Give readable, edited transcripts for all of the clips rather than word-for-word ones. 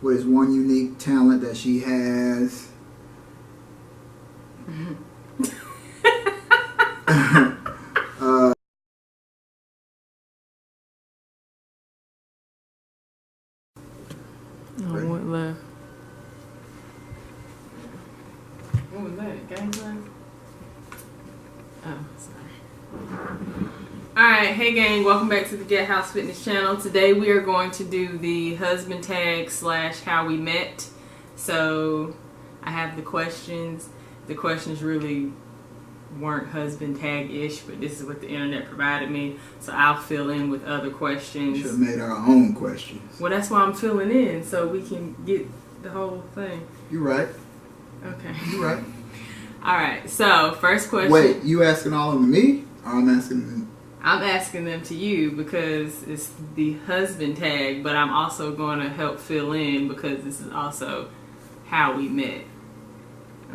What is one unique talent that she has? What left? What was that? Gameplay? Oh, sorry. Alright, hey gang, welcome back to the Gathousefitness channel. Today we are going to do the husband tag / how we met. So, I have the questions. The questions really weren't husband tag-ish, but this is what the internet provided me. So I'll fill in with other questions. Should have made our own questions. Well, that's why I'm filling in, so we can get the whole thing. You right. Okay. You right. Alright, so first question. Wait, you asking all of them to me? Or I'm asking them? I'm asking them to you because it's the husband tag, but I'm also going to help fill in because this is also how we met.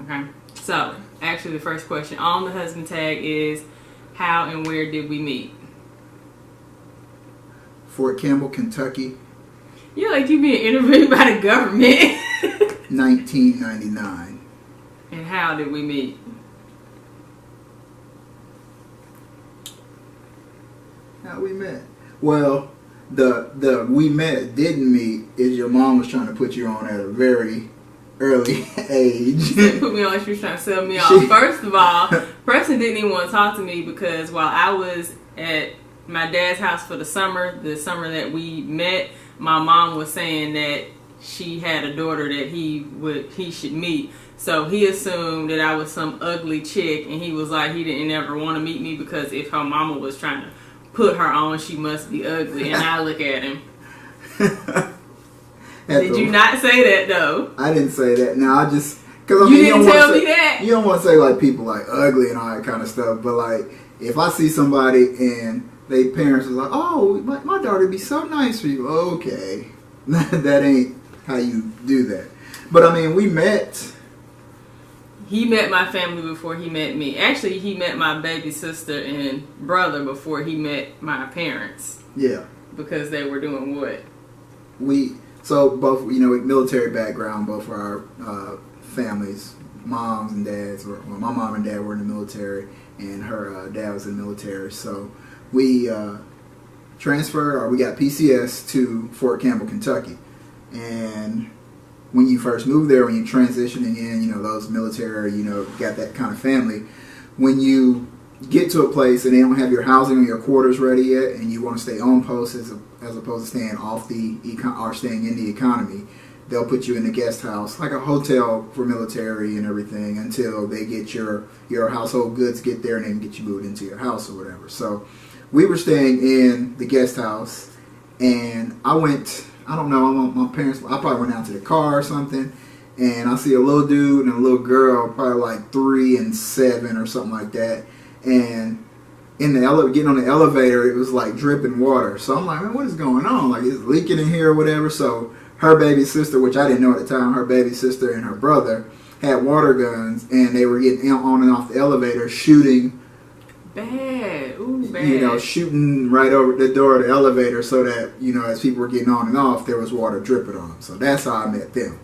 Okay? So, actually the first question on the husband tag is, how and where did we meet? Fort Campbell, Kentucky. You're like you being interviewed by the government. 1999. And how did we meet? How we met? Well, the we met didn't meet is your mom was trying to put you on at a very early age. She put me on. She was trying to sell me off. First of all, Preston didn't even want to talk to me because while I was at my dad's house for the summer that we met, my mom was saying that she had a daughter that he should meet. So he assumed that I was some ugly chick, and he was like he didn't ever want to meet me because if her mama was trying to put her on, she must be ugly. And I look at him. Did you not say that though? I didn't say that. No, I just because you didn't tell me that. You don't want to say like people like ugly and all that kind of stuff. But like if I see somebody and they parents is like, oh, my daughter be so nice for you. Okay, that ain't how you do that. But I mean, we met. He met my family before he met me. Actually, he met my baby sister and brother before he met my parents. Yeah. Because they were doing what? So both, military background, both of our families, moms and dads, well, my mom and dad were in the military, and her dad was in the military. So we transferred, or we got PCS to Fort Campbell, Kentucky. And when you first move there, when you're transitioning in, those military, got that kind of family. When you get to a place and they don't have your housing or your quarters ready yet, and you want to stay on post as opposed to staying off or staying in the economy, they'll put you in a guest house, like a hotel for military and everything, until they get your household goods get there and they can get you moved into your house or whatever. So we were staying in the guest house, and I went. I don't know, my parents, I probably went out to the car or something, and I see a little dude and a little girl, probably like 3 and 7 or something like that, and in the getting on the elevator, it was like dripping water. So I'm like, man, what is going on? Like, it's leaking in here or whatever. So her baby sister, which I didn't know at the time, her baby sister and her brother had water guns, and they were getting on and off the elevator shooting. Bad. Ooh, bad. Shooting right over the door of the elevator so that, as people were getting on and off, there was water dripping on them. So that's how I met them.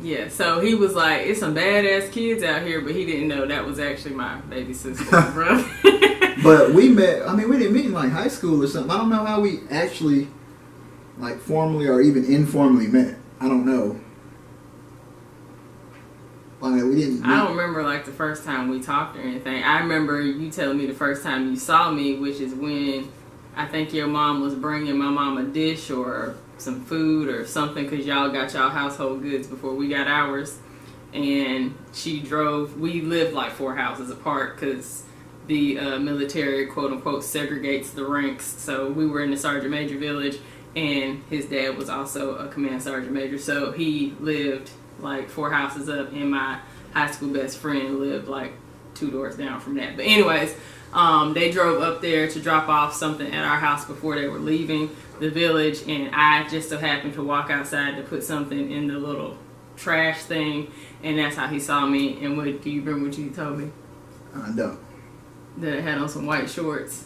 Yeah, so he was like, it's some badass kids out here, but he didn't know that was actually my baby sister, bro. But we met, we didn't meet in like high school or something. I don't know how we actually like formally or even informally met. I don't know. We didn't meet. I don't remember like the first time we talked or anything. I remember you telling me the first time you saw me, which is when I think your mom was bringing my mom a dish or some food or something, because y'all got y'all household goods before we got ours. And she drove, we lived like 4 houses apart because the military, quote unquote, segregates the ranks. So we were in the Sergeant Major village, and his dad was also a command sergeant major. So he lived like 4 houses up, and my high school best friend lived like 2 doors down from that. But anyways, they drove up there to drop off something at our house before they were leaving the village, and I just so happened to walk outside to put something in the little trash thing, and that's how he saw me. And what do you remember what you told me? I don't. That I had on some white shorts.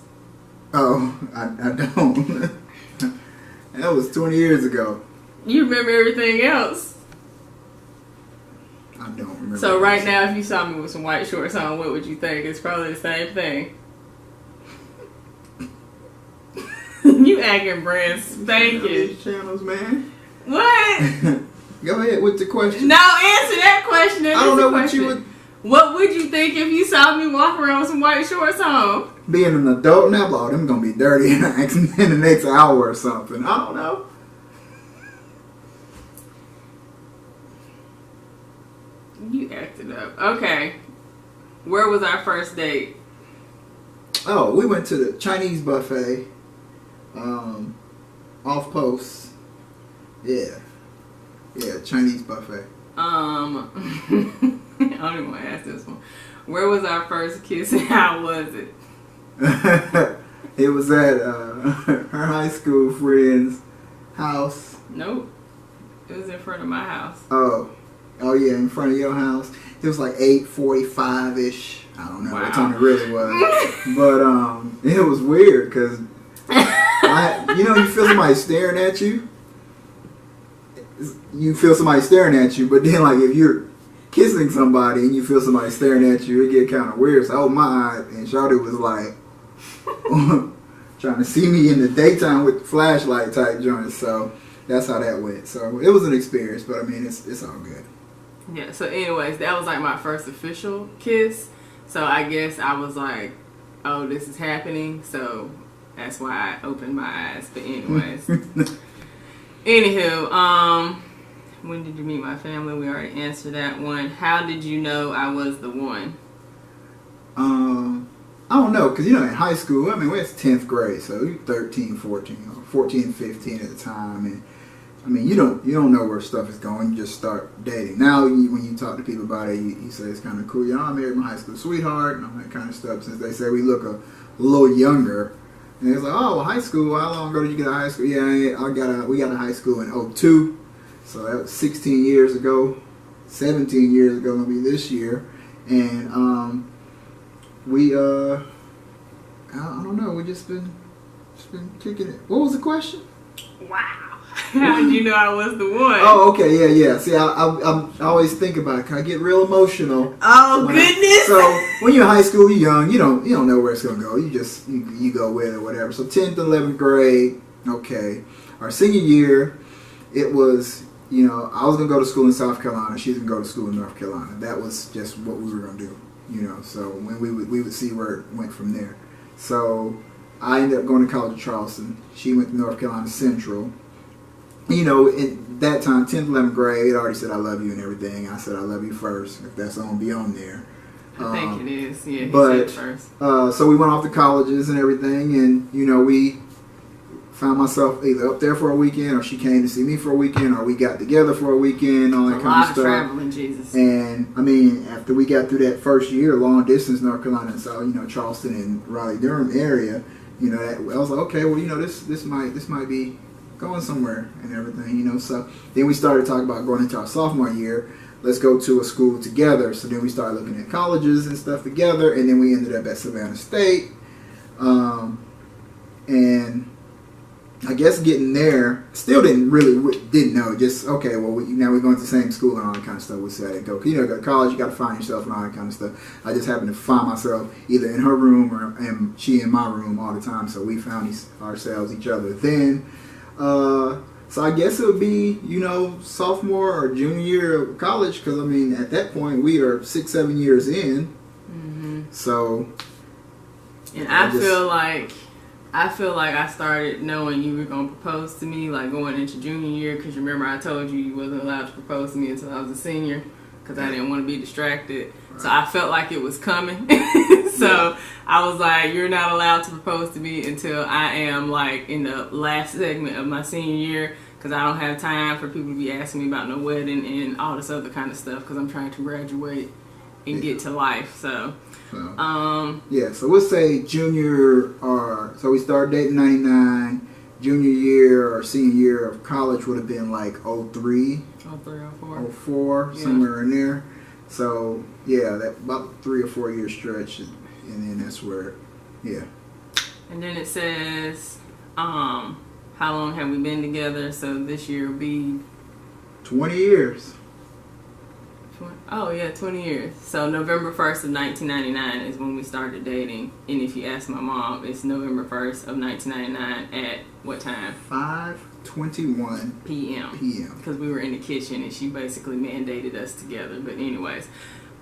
Oh, I don't. That was 20 years ago. You remember everything else. I don't remember. So right now, if you saw me with some white shorts on, what would you think? It's probably the same thing. You acting brand spanking. Channels, man. What? Go ahead with the question. No, answer that question. I don't know what you would. What would you think if you saw me walk around with some white shorts on? Being an adult now, oh, them gonna be dirty in the next hour or something. I don't know. You acted up. Okay. Where was our first date? Oh, we went to the Chinese buffet. Off post. Yeah, Chinese buffet. I don't even want to ask this one. Where was our first kiss and how was it? It was at her high school friend's house. Nope. It was in front of my house. Oh yeah, in front of your house. It was like 8:45-ish. I don't know what time it really was. But it was weird because you feel somebody staring at you. You feel somebody staring at you, but then like if you're kissing somebody and you feel somebody staring at you, it get kind of weird. So I opened my eyes and Shawty was like trying to see me in the daytime with the flashlight type joints. So that's how that went. So it was an experience, but I mean it's all good. Yeah. So anyways, that was like my first official kiss. So I guess I was like, oh, this is happening. So that's why I opened my eyes. But anyways. Anywho, when did you meet my family? We already answered that one. How did you know I was the one? I don't know, because in high school, I mean, we're 10th grade, so you're 13, 14, or 14, 15 at the time, and I mean, you don't know where stuff is going. You just start dating. Now, when you talk to people about it, you say it's kind of cool. I married my high school sweetheart and all that kind of stuff. Since they say we look a little younger. And it's like, oh, well, high school, how long ago did you get out of high school? Yeah, we got out of high school in 2002. So that was 16 years ago, 17 years ago, gonna be this year. And we, I don't know, we just been kicking it. What was the question? Wow. How did you know I was the one? Oh, okay, yeah. See, I always think about it. Can I get real emotional? Oh, goodness. So when you're in high school, you're young. You don't know where it's gonna go. You just you go with it or whatever. So 10th, 11th grade. Okay, our senior year, it was I was gonna go to school in South Carolina. She's gonna go to school in North Carolina. That was just what we were gonna do. So when we would see where it went from there. So I ended up going to college at Charleston. She went to North Carolina Central. In that time, 10th, 11th grade, it already said I love you and everything. I said I love you first, if that's going to be on there. I think it is. Yeah, he said it first. So we went off to colleges and everything, and, we found myself either up there for a weekend, or she came to see me for a weekend, or we got together for a weekend, all that kind of stuff. A lot of traveling, Jesus. And, I mean, after we got through that first year, long distance, North Carolina, so, Charleston and Raleigh-Durham area, I was like, okay, well, this might be going somewhere and everything, So then we started talking about going into our sophomore year. Let's go to a school together. So then we started looking at colleges and stuff together, and then we ended up at Savannah State. And I guess getting there, still didn't know. Just okay, well, now we're going to the same school and all that kind of stuff. We said it go. Go to college, you got to find yourself and all that kind of stuff. I just happened to find myself either in her room and she in my room all the time. So we found ourselves each other then. So I guess it would be, sophomore or junior year of college, because, I mean, at that point, we are 6-7 years in. Mm-hmm. So. And I feel like I started knowing you were going to propose to me, like, going into junior year, because remember I told you wasn't allowed to propose to me until I was a senior, because I didn't want to be distracted. Right. So I felt like it was coming. So I was like, you're not allowed to propose to me until I am like in the last segment of my senior year, because I don't have time for people to be asking me about no wedding and all this other kind of stuff, because I'm trying to graduate and get to life. So so we'll say junior, so we started dating 99. Junior year or senior year of college would have been like 03, 04, somewhere in there. So yeah, that about 3 or 4 year stretch, and then that's where, yeah. And then it says, how how long have we been together? So this year will be 20 years. 20 years. So November 1st of 1999 is when we started dating. And if you ask my mom, it's November 1st of 1999 at what time? 5:21 p.m. Because we were in the kitchen and she basically mandated us together. But anyways,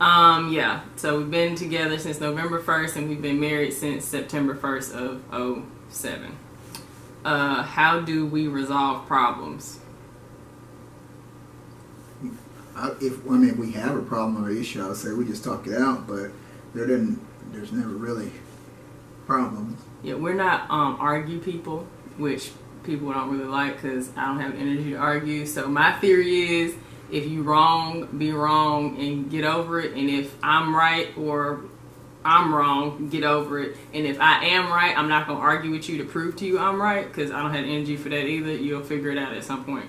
yeah. So we've been together since November 1st and we've been married since September 1st of 2007. How do we resolve problems? If we have a problem or issue, I would say we just talk it out, but there's never really problems. Yeah, we're not argue people, which people don't really like because I don't have energy to argue. So my theory is, if you wrong, be wrong and get over it. And if I'm right or I'm wrong, get over it. And if I am right, I'm not going to argue with you to prove to you I'm right because I don't have energy for that either. You'll figure it out at some point.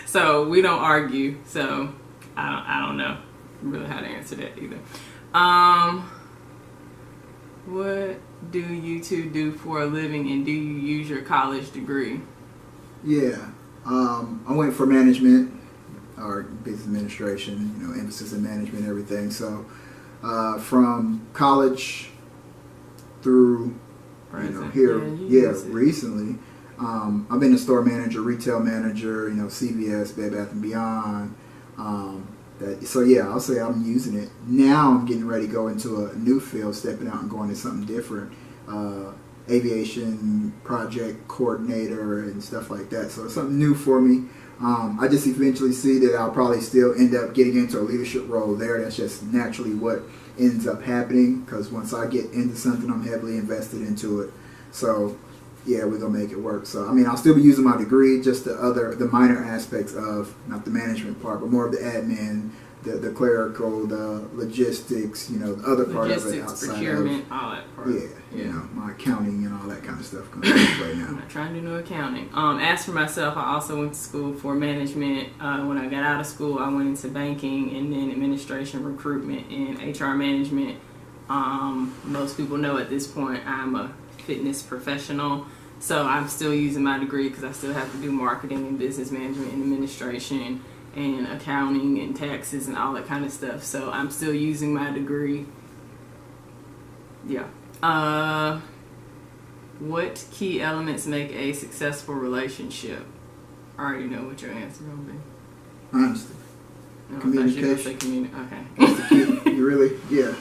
So we don't argue. So I don't know really how to answer that either. What do you two do for a living, and do you use your college degree? Yeah, I went for management or business administration. Emphasis in management, everything. So from college through recently. I've been a store manager, retail manager, CVS, Bed Bath & Beyond. I'll say I'm using it. Now I'm getting ready to go into a new field, stepping out and going into something different. Aviation project coordinator and stuff like that. So it's something new for me. I just eventually see that I'll probably still end up getting into a leadership role there. That's just naturally what ends up happening, because once I get into something, I'm heavily invested into it. So yeah, we're gonna make it work. So I'll still be using my degree, just the minor aspects of, not the management part, but more of the admin, the clerical, the logistics, the other part of it outside procurement, all that part. Yeah, my accounting and all that kind of stuff comes into play now. I'm not trying to do no accounting. As for myself, I also went to school for management. When I got out of school, I went into banking and then administration, recruitment, and HR management. Most people know at this point I'm a fitness professional, so I'm still using my degree because I still have to do marketing and business management and administration and accounting and taxes and all that kind of stuff. So I'm still using my degree. Yeah. What key elements make a successful relationship? I already know what your answer will be. Honesty. No, Communication. Okay. That's the key. You really, yeah.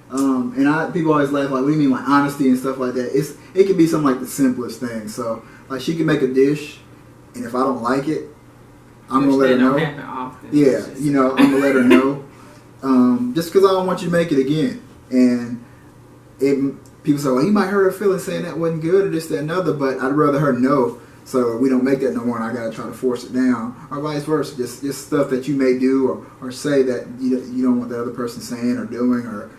And people always laugh, like, what do you mean, like honesty and stuff like that? It can be something like the simplest thing. So, like, she can make a dish, and if I don't like it, I'm gonna let her know. Happen often. Yeah, I'm gonna let her know. Just because I don't want you to make it again. And people say, well, you might hurt her feelings saying that wasn't good or this, that, and other, but I'd rather her know, so we don't make that no more, and I gotta try to force it down, or vice versa. Just stuff that you may do or say that you don't want the other person saying or doing, or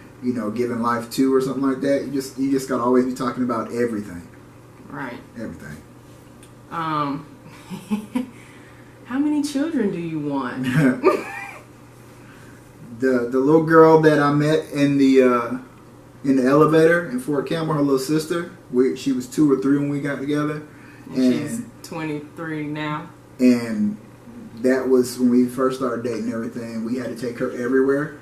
giving life to, or something like that. You just gotta always be talking about everything. Right. Everything. How many children do you want? The little girl that I met in the elevator in Fort Campbell, her little sister. She was 2 or 3 when we got together. And she's 23 now. And that was when we first started dating and everything. We had to take her everywhere.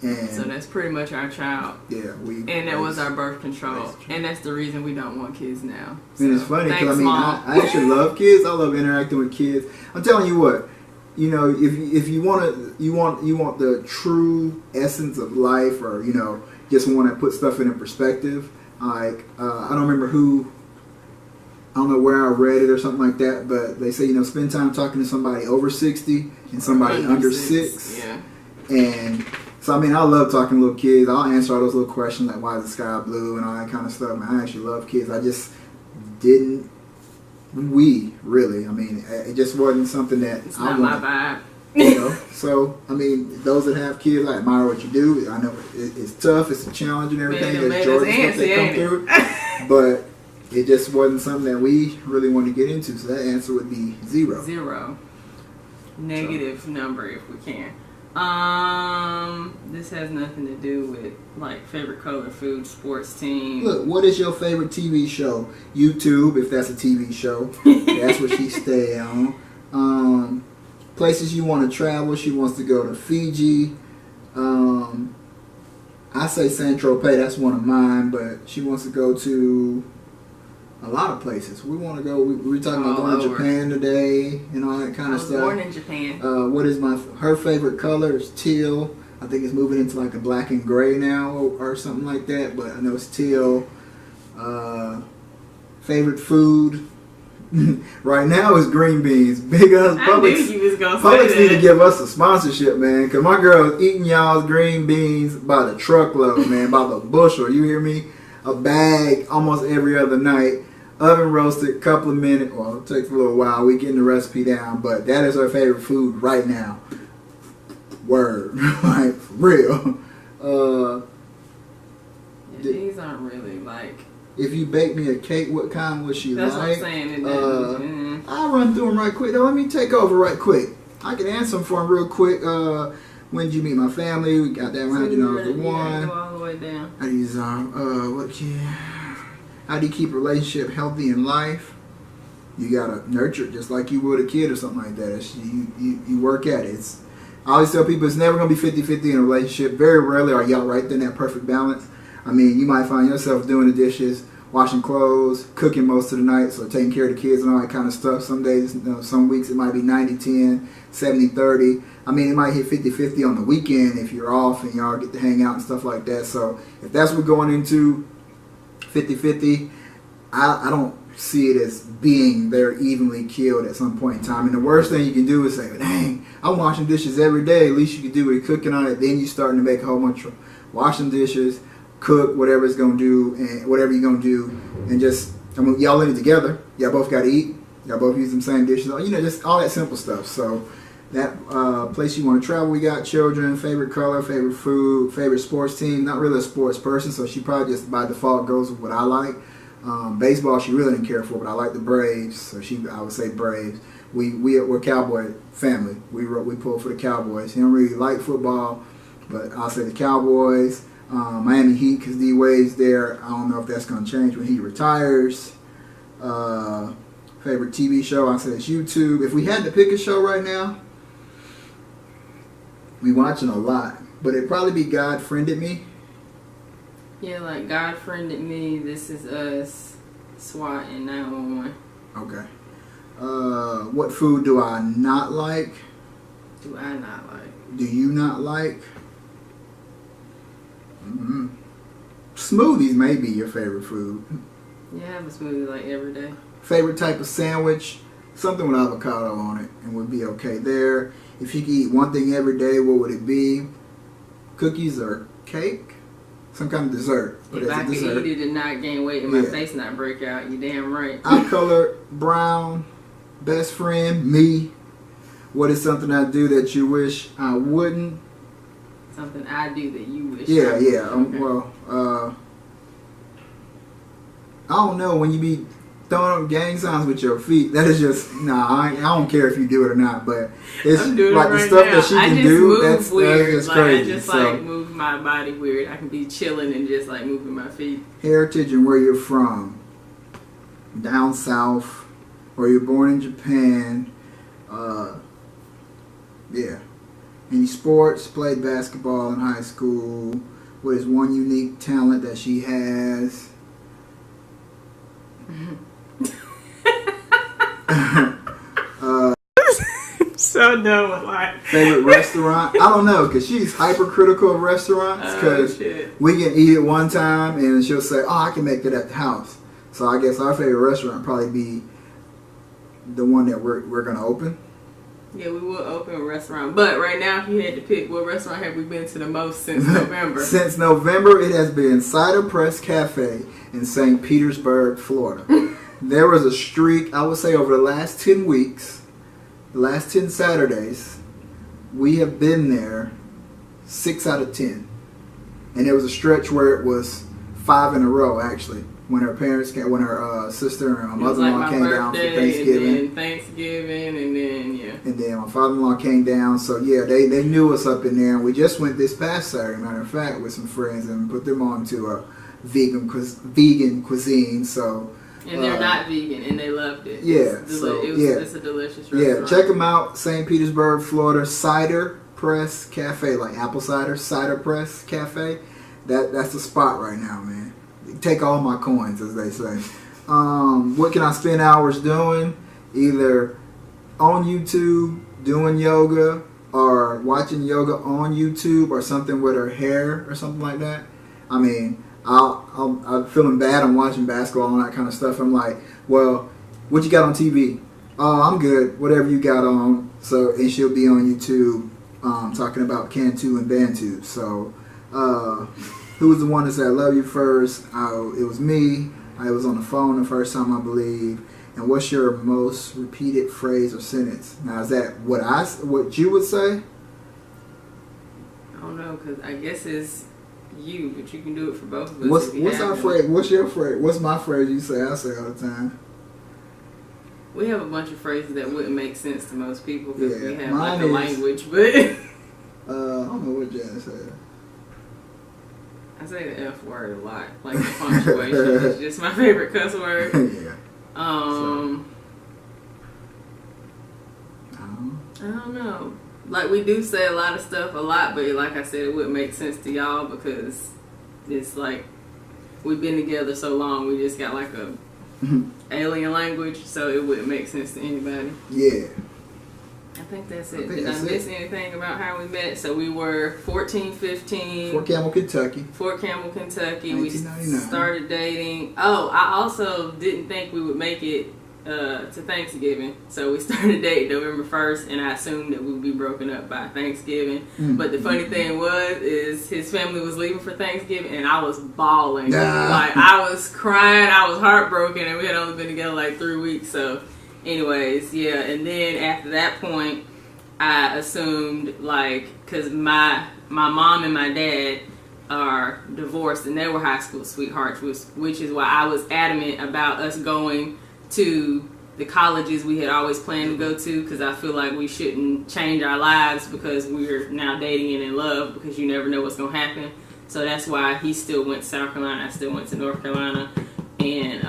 And so that's pretty much our child. Yeah, and that was our birth control. And that's the reason we don't want kids now. So, and it's funny because I actually love kids. I love interacting with kids. I'm telling you what, if you want the true essence of life, or just want to put stuff in perspective. Like I don't know where I read it or something like that, but they say spend time talking to somebody over 60 and somebody under 6. Yeah. And so I love talking to little kids. I'll answer all those little questions like why is the sky blue and all that kind of stuff. I actually love kids. I just didn't. It just wasn't something that it's not my vibe. So those that have kids, I admire what you do. I know it's tough, it's a challenge and everything. There's joys and stuff that come through, but it just wasn't something that we really wanted to get into. So that answer would be 0. 0. Negative number if we can. This has nothing to do with like favorite color, food, sports team. Look, what is your favorite TV show? YouTube, if that's a TV show. That's what she stay on. Places you want to travel. She wants to go to Fiji. I say Saint-Tropez, that's one of mine, but she wants to go to a lot of places. We want to go, we were talking about going to Japan today and all that kind of stuff. I was born in Japan. What is her favorite color is teal. I think it's moving into like a black and gray now or something like that, but I know it's teal. Favorite food right now is green beans. Big us Publix need to give us a sponsorship, man, because my girl is eating y'all's green beans by the truckload, man, by the bushel. You hear me? A bag almost every other night. Oven roasted, couple of minutes. Well, it takes a little while. We getting the recipe down, but that is her favorite food right now. Word, like for real. These aren't really like. If you bake me a cake, what kind would she That's like? what I'm saying. I'll run through them right quick. Now, let me take over right quick. I can answer them for them real quick. When did you meet my family? We got that right. You know, the one. Go all the way down. These how do you keep a relationship healthy in life? You gotta nurture it just like you would a kid or something like that. You work at it. I always tell people it's never gonna be 50-50 in a relationship. Very rarely are y'all right there in that perfect balance. I mean, you might find yourself doing the dishes, washing clothes, cooking most of the night, so taking care of the kids and all that kind of stuff. Some days, some weeks it might be 90-10, 70-30. I mean, it might hit 50-50 on the weekend if you're off and y'all get to hang out and stuff like that. So if that's what we're going into, 50-50, I don't see it as being they're evenly killed at some point in time. And the worst thing you can do is say, dang, I'm washing dishes every day. At least you can do it cooking on it. Then you're starting to make a whole bunch of washing dishes, cook whatever it's going to do, and whatever you're going to do. And just, I mean, y'all in it together. Y'all both got to eat. Y'all both use the same dishes. You know, just all that simple stuff. So that place you want to travel, we got children, favorite color, favorite food, favorite sports team. Not really a sports person, so she probably just by default goes with what I like. Baseball, she really didn't care for, but I like the Braves, so I would say Braves. We're Cowboy family. We pull for the Cowboys. He don't really like football, but I'll say the Cowboys. Miami Heat because D Wade's there. I don't know if that's going to change when he retires. Favorite TV show, I say it's YouTube. If we had to pick a show right now, we watching a lot, but it'd probably be God Friended Me. Yeah, like God Friended Me, This Is Us, SWAT, and 911. Okay. What food do I not like? Do I not like? Do you not like? Smoothies may be your favorite food. Yeah, I have a smoothie like every day. Favorite type of sandwich? Something with avocado on it and would be okay there. If you could eat one thing every day, what would it be? Cookies or cake? Some kind of dessert. But if I could eat it and not gain weight and my face not break out, you're damn right. Eye color, brown. Best friend, me. What is something I do that you wish I wouldn't? Something I do that you wish. Yeah. Okay. Well, I don't know. When you be throwing up gang signs with your feet, that is just I don't care if you do it or not. But it's I'm doing like it right the stuff now. that she can do. That's weird. Like, crazy. I just like move my body weird. I can be chilling and just like moving my feet. Heritage and where you're from. Down south, or you're born in Japan. Yeah. Any sports? Played basketball in high school. What is one unique talent that she has? So dumb with life. Favorite restaurant? I don't know, because she's hypercritical of restaurants. Because we can eat it one time and she'll say, "Oh, I can make it at the house." So I guess our favorite restaurant would probably be the one that we're gonna open. Yeah, we will open a restaurant. But right now, if you had to pick, what restaurant have we been to the most since November? Since November, it has been Cider Press Cafe in St. Petersburg, Florida. There was a streak, I would say, over the last 10 weeks, the last 10 Saturdays, we have been there 6 out of 10. And there was a stretch where it was 5 in a row, actually. when her parents came, when her sister and it was mother-in-law like came down for Thanksgiving. And then Thanksgiving, and then, yeah. And then my father-in-law came down. So, yeah, they knew us up in there. And we just went this past Saturday, matter of fact, with some friends and put them on to a vegan cuisine. So, and they're not vegan, and they loved it. Yeah. It's a delicious restaurant. Yeah, check them out. St. Petersburg, Florida, Cider Press Cafe, like apple cider Press Cafe. That's the spot right now, man. Take all my coins, as they say. What can I spend hours doing? Either on YouTube doing yoga, or watching yoga on YouTube, or something with her hair or something like that. I mean, I'm feeling bad. I'm watching basketball and that kind of stuff. I'm like, well, what you got on TV? Oh, I'm good. Whatever you got on. So, and she'll be on YouTube talking about Cantu and Bantu. So, who was the one that said, I love you first? It was me. I was on the phone the first time, I believe. And what's your most repeated phrase or sentence? Now, is that what you would say? I don't know, because I guess it's you, but you can do it for both of us. What's our phrase? What's your phrase? What's my phrase you say? I say all the time. We have a bunch of phrases that wouldn't make sense to most people because we have like a language, but I don't know what Janice said. I say the F word a lot, like the punctuation is just my favorite cuss word. Yeah. I don't know. Like, we do say a lot of stuff a lot, but like I said, it wouldn't make sense to y'all because it's like we've been together so long, we just got like a alien language, so it wouldn't make sense to anybody. Yeah. I think that's it. Did I miss anything about how we met? So we were 14, 15. Fort Campbell, Kentucky. Fort Campbell, Kentucky. We 1999. started dating. Oh, I also didn't think we would make it to Thanksgiving. So we started dating November 1st, and I assumed that we would be broken up by Thanksgiving. But the funny thing is his family was leaving for Thanksgiving, and I was bawling. Like, I was crying. I was heartbroken, and we had only been together like 3 weeks. So anyways, yeah. And then after that point, I assumed, like, because my mom and my dad are divorced, and they were high school sweethearts, which is why I was adamant about us going to the colleges we had always planned to go to, because I feel like we shouldn't change our lives because we're now dating and in love, because you never know what's going to happen. So that's why he still went to South Carolina, I still went to North Carolina, and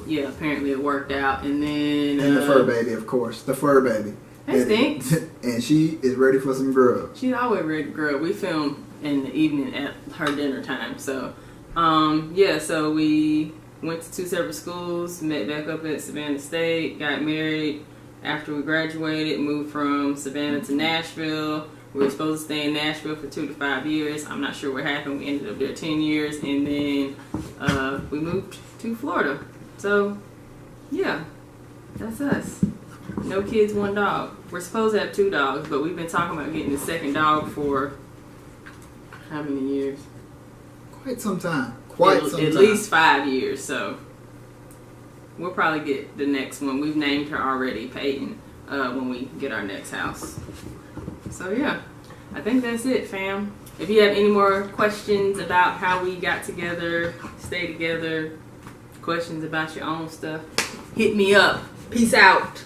yeah, apparently it worked out. And then the fur baby, of course, the fur baby. That stinks. And she is ready for some grub. She's always ready to grub. We film in the evening at her dinner time. So yeah, so we went to 2 separate schools, met back up at Savannah State, got married after we graduated, moved from Savannah to Nashville. We were supposed to stay in Nashville for 2 to 5 years. I'm not sure what happened. We ended up there 10 years, and then we moved to Florida. So yeah, that's us. No kids, 1 dog. We're supposed to have 2 dogs, but we've been talking about getting the second dog for how many years? Quite some time. At least 5 years, so we'll probably get the next one. We've named her already, Peyton, when we get our next house. So yeah, I think that's it, fam. If you have any more questions about how we got together, stay together, questions about your own stuff, hit me up. Peace out.